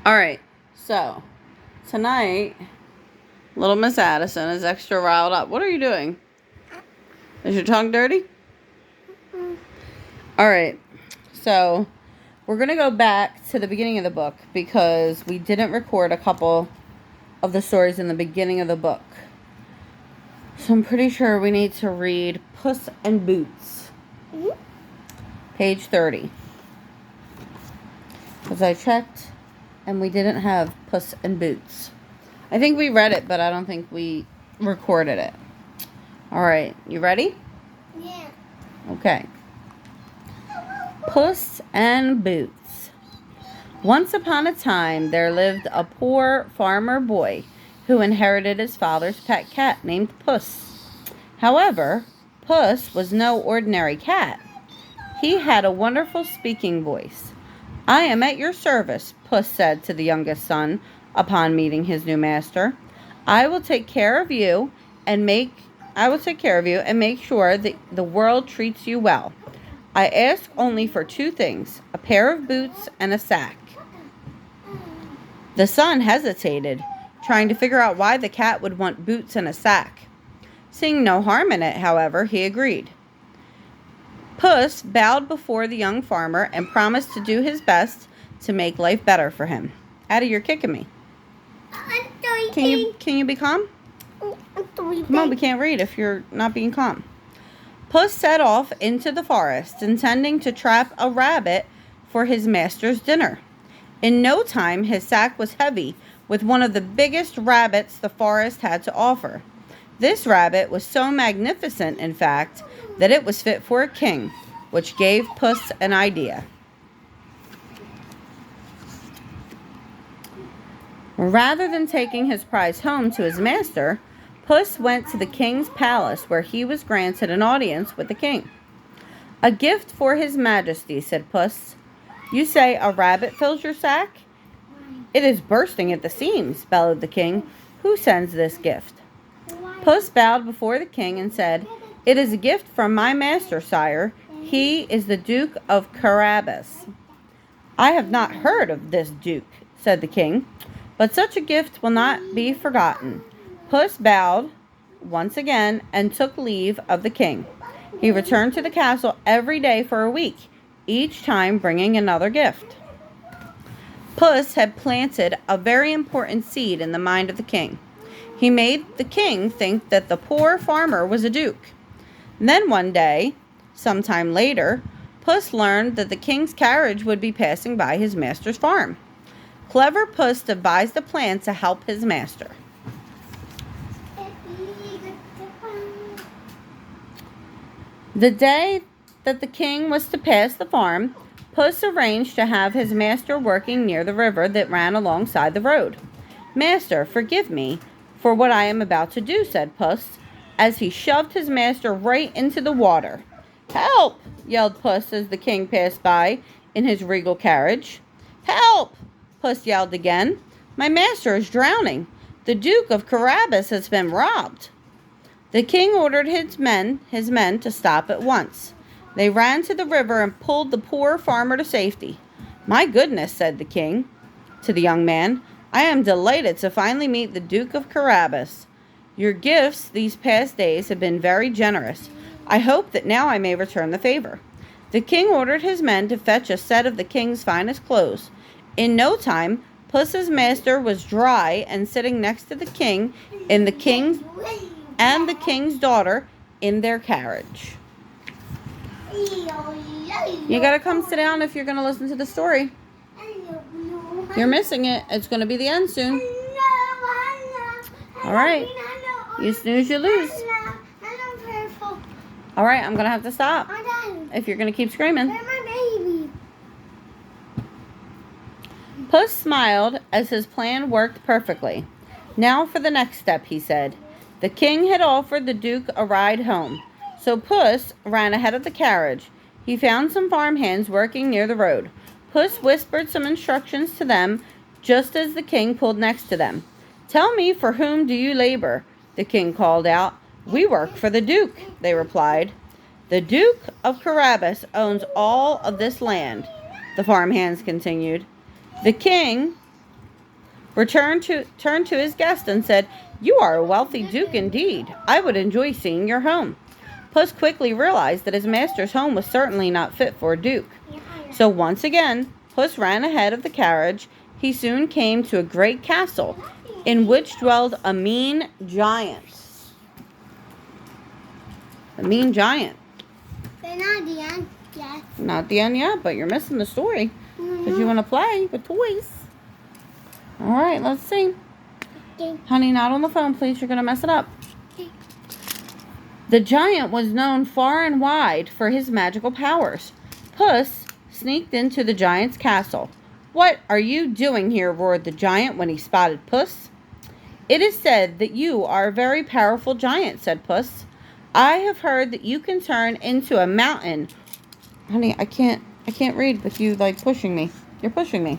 Alright, so tonight, little Miss Addison is extra riled up. What are you doing? Is your tongue dirty? Alright, so we're going to go back to the beginning of the book because we didn't record a couple of the stories in the beginning of the book. So I'm pretty sure we need to read Puss in Boots. Page 30. Because I checked and we didn't have Puss in Boots. I think we read it, but I don't think we recorded it. Alright, you ready? Yeah. Okay. Puss in Boots. Once upon a time, there lived a poor farmer boy who inherited his father's pet cat named Puss. However, Puss was no ordinary cat. He had a wonderful speaking voice. "I am at your service," Puss said to the youngest son upon meeting his new master. I will take care of you and make sure that the world treats you well. I ask only for two things, a pair of boots and a sack." The son hesitated, trying to figure out why the cat would want boots and a sack. Seeing no harm in it, however, he agreed. Puss bowed before the young farmer and promised to do his best to make life better for him. Addie, you're kicking me. Can you be calm? Come on, we can't read if you're not being calm. Puss set off into the forest, intending to trap a rabbit for his master's dinner. In no time, his sack was heavy with one of the biggest rabbits the forest had to offer. This rabbit was so magnificent, in fact, that it was fit for a king, which gave Puss an idea. Rather than taking his prize home to his master, Puss went to the king's palace where he was granted an audience with the king. "A gift for his majesty," said Puss. "You say a rabbit fills your sack?" "It is bursting at the seams," bellowed the king. "Who sends this gift?" Puss bowed before the king and said, "It is a gift from my master, sire. He is the Duke of Carabas." "I have not heard of this duke," said the king, "but such a gift will not be forgotten." Puss bowed once again and took leave of the king. He returned to the castle every day for a week, each time bringing another gift. Puss had planted a very important seed in the mind of the king. He made the king think that the poor farmer was a duke. Then one day, sometime later, Puss learned that the king's carriage would be passing by his master's farm. Clever Puss devised a plan to help his master. The day that the king was to pass the farm, Puss arranged to have his master working near the river that ran alongside the road. "Master, forgive me for what I am about to do," said Puss, as he shoved his master right into the water. "Help!" yelled Puss as the king passed by in his regal carriage. "Help!" Puss yelled again. "My master is drowning. The Duke of Carabas has been robbed." The king ordered his men to stop at once. They ran to the river and pulled the poor farmer to safety. "My goodness," said the king to the young man, "I am delighted to finally meet the Duke of Carabas. Your gifts these past days have been very generous. I hope that now I may return the favor." The king ordered his men to fetch a set of the king's finest clothes. In no time, Puss's master was dry and sitting next to the king and the king's daughter in their carriage. You gotta come sit down if you're gonna listen to the story. You're missing it. It's gonna be the end soon. All right. You snooze, you lose. All right, I'm gonna have to stop if you're gonna keep screaming. Puss smiled as his plan worked perfectly. "Now for the next step," he said. The king had offered the Duke a ride home, so Puss ran ahead of the carriage. He found some farmhands working near the road. Puss whispered some instructions to them just as the king pulled next to them. "Tell me, for whom do you labor?" the king called out. "We work for the Duke," they replied. "The Duke of Carabas owns all of this land," the farmhands continued. The king turned to his guest and said, "You are a wealthy duke indeed. I would enjoy seeing your home." Puss quickly realized that his master's home was certainly not fit for a duke. So once again, Puss ran ahead of the carriage. He soon came to a great castle in which dwelled a mean giant. A mean giant. They're not the end yet. Not the end yet, but you're missing the story. Because you want to play with toys. All right, let's see. Okay. Honey, not on the phone, please. You're going to mess it up. Okay. The giant was known far and wide for his magical powers. Puss sneaked into the giant's castle. "What are you doing here?" roared the giant when he spotted Puss. "It is said that you are a very powerful giant," said Puss. "I have heard that you can turn into a mountain." Honey, I can't read with you like pushing me. You're pushing me.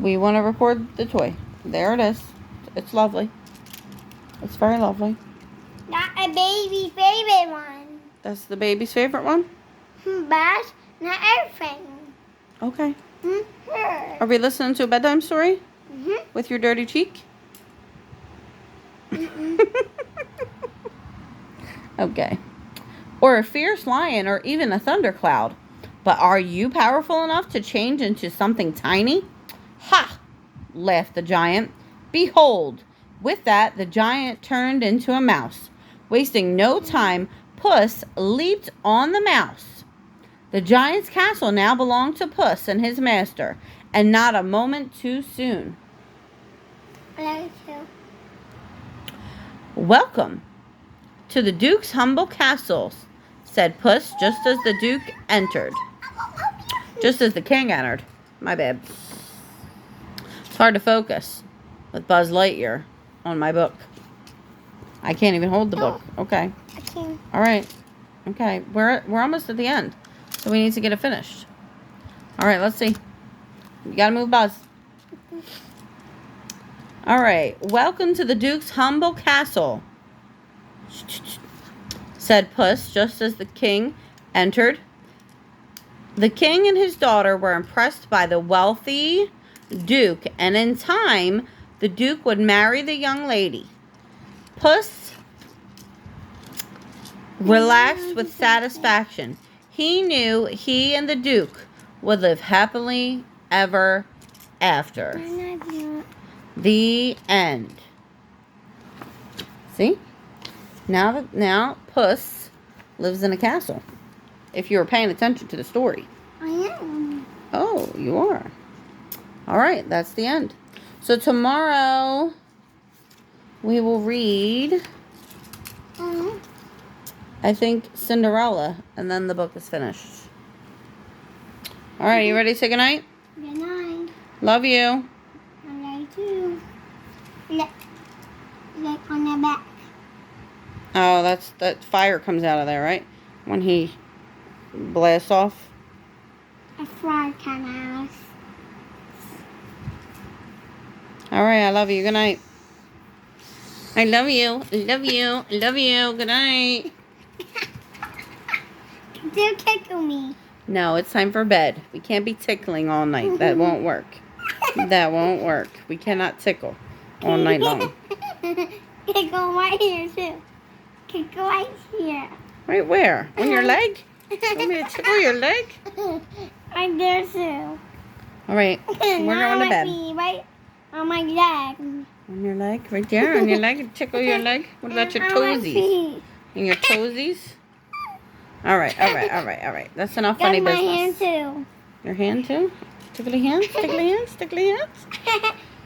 We want to record the toy. There it is. It's lovely. It's very lovely. Not a baby's favorite one. That's the baby's favorite one? But not everything. Okay. Mm-hmm. Are we listening to a bedtime story? Mm-hmm. With your dirty cheek? Okay. Or a fierce lion, or even a thundercloud. But are you powerful enough to change into something tiny? "Ha!" laughed the giant. "Behold!" With that, the giant turned into a mouse. Wasting no time, Puss leaped on the mouse. The giant's castle now belonged to Puss and his master, and not a moment too soon. I like you. "Welcome to the Duke's humble castle," said Puss just as the Duke entered. Just as the king entered. My bad. It's hard to focus with Buzz Lightyear on my book. I can't even hold the book. Okay. I can. All right. Okay. We're almost at the end, so we need to get it finished. All right. Let's see. You gotta move, Buzz. All right. "Welcome to the Duke's humble castle," said Puss just as the king entered. The king and his daughter were impressed by the wealthy Duke, and in time, the Duke would marry the young lady. Puss relaxed with satisfaction. He knew he and the Duke would live happily ever after. The end. See? Now Puss lives in a castle. If you were paying attention to the story. I am. Oh, you are. All right, that's the end. So tomorrow we will read, I think, Cinderella, and then the book is finished. All right, you ready to say goodnight? Good night. Love you. I like you. Look on the back. Oh, that fire comes out of there, right? When he blasts off. A frog can out. All right, I love you. Good night. I love you. Love you. Love you. Good night. Don't tickle me. No, it's time for bed. We can't be tickling all night. That won't work. That won't work. We cannot tickle all night long. Tickle right here, too. Tickle right here. Right where? On your leg? Want me to tickle your leg? Right there, too. All right. We're going to bed. Right on my leg. On your leg? Right there? On your leg? Tickle your leg? What about your toesies? And your toesies? All right, all right, all right, all right. That's enough funny my business. hand, too. Your hand, too? Tickly hands? Tickly hands? Tickly hands?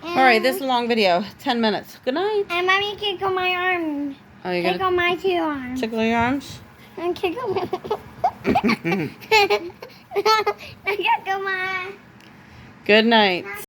All right, this is a long video. 10 minutes. Good night. And mommy tickle my arm. Oh, you're Tickle my 2 arms. tickle your arms? And tickle my... Tickle my... Good night.